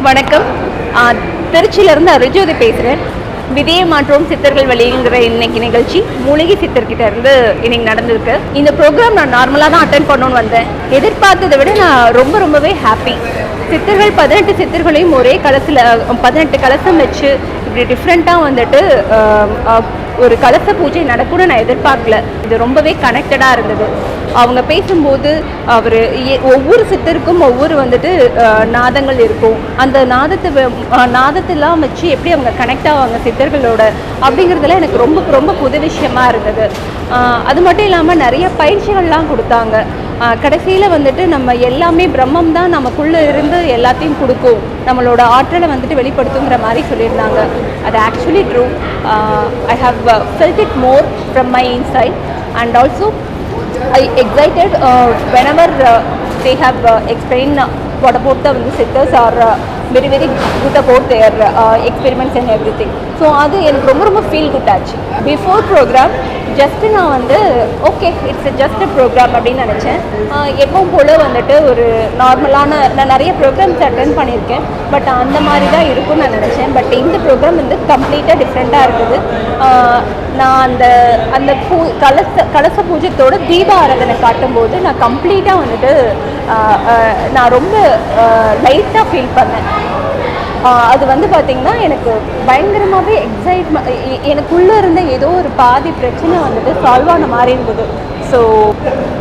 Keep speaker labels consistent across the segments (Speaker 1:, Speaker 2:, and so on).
Speaker 1: வணக்கம். திருச்சியிலேருந்து அருள்ஜோதி பேசுகிறேன். விதையை மாற்றோம் சித்தர்கள் வழிங்கிற இன்னைக்கு நிகழ்ச்சி மூலிகை சித்தர்கிட்ட இருந்து இன்னைக்கு நடந்திருக்கு. இந்த ப்ரோக்ராம் நான் நார்மலாக தான் அட்டென்ட் பண்ணணும்னு வந்தேன். எதிர்பார்த்ததை விட நான் ரொம்பவே ஹாப்பி. சித்தர்கள் 18 சித்தர்களையும் ஒரே கலசில் 18 கலசம் வச்சு இப்படி டிஃப்ரெண்ட்டாக வந்துட்டு ஒரு கலச பூஜை நடக்கும்னு நான் எதிர்பார்க்கல. இது ரொம்பவே கனெக்டடாக இருந்தது. அவங்க பேசும்போது ஒவ்வொரு சித்தருக்கும் ஒவ்வொரு வந்துட்டு நாதங்கள் இருக்கும். அந்த நாதத்தெல்லாம் வச்சு எப்படி அவங்க கனெக்ட் ஆவாங்க சித்தர்களோட அப்படிங்கிறதுல எனக்கு ரொம்ப புது விஷயமா இருந்தது. அது மட்டும் இல்லாமல் நிறைய பயிற்சிகள்லாம் கொடுத்தாங்க. கடைசியில் வந்துட்டு நம்ம எல்லாமே பிரம்மம் தான் நமக்குள்ளே இருந்து எல்லாத்தையும் கொடுக்கும், நம்மளோட ஆற்றலை வந்துட்டு வெளிப்படுத்துங்கிற மாதிரி சொல்லியிருந்தாங்க. அது actually true. I have felt it more from my inside and also I excited whenever they have explained what about the sitters are very good about their experiments and everything. So அது எனக்கு ரொம்ப feel good ஆச்சு. Before program just நான் வந்து okay it's just program அப்படின்னு நினச்சேன். எப்பவும் போல் வந்துட்டு ஒரு நார்மலான நான் நிறைய ப்ரோக்ராம்ஸ் அட்டென்ட் பண்ணியிருக்கேன், பட் அந்த மாதிரி தான் இருக்கும்னு நான் நினச்சேன். பட் இந்த ப்ரோக்ராம் வந்து கம்ப்ளீட்டாக டிஃப்ரெண்ட்டாக இருக்குது. நான் அந்த கலச பூஜைத்தோட தீப ஆராதனை காட்டும்போது நான் கம்ப்ளீட்டாக வந்துட்டு நான் ரொம்ப லைட்டாக ஃபீல் பண்ணேன். அது வந்து பார்த்திங்கன்னா எனக்கு பயங்கரமாகவே எனக்குள்ளே இருந்த ஏதோ ஒரு பாதி பிரச்சனை வந்துட்டு சால்வ் ஆன மாதிரி இருந்தது. So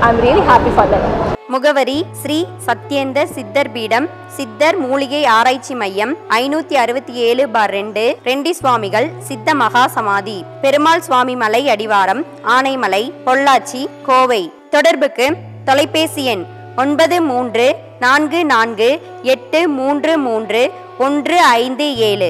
Speaker 1: I am really happy for that.
Speaker 2: முகவரி: ஸ்ரீ சத்யேந்தர் சித்தர் பீடம், சித்தர் மூலிகை ஆராய்ச்சி மையம், 567/2, ரெண்டி சுவாமிகள் சித்த மகா சமாதி, பெருமாள் சுவாமி மலை அடிவாரம், ஆனைமலை, பொள்ளாச்சி, கோவை. தொடர்புக்கு தொலைபேசி எண் 9344833157.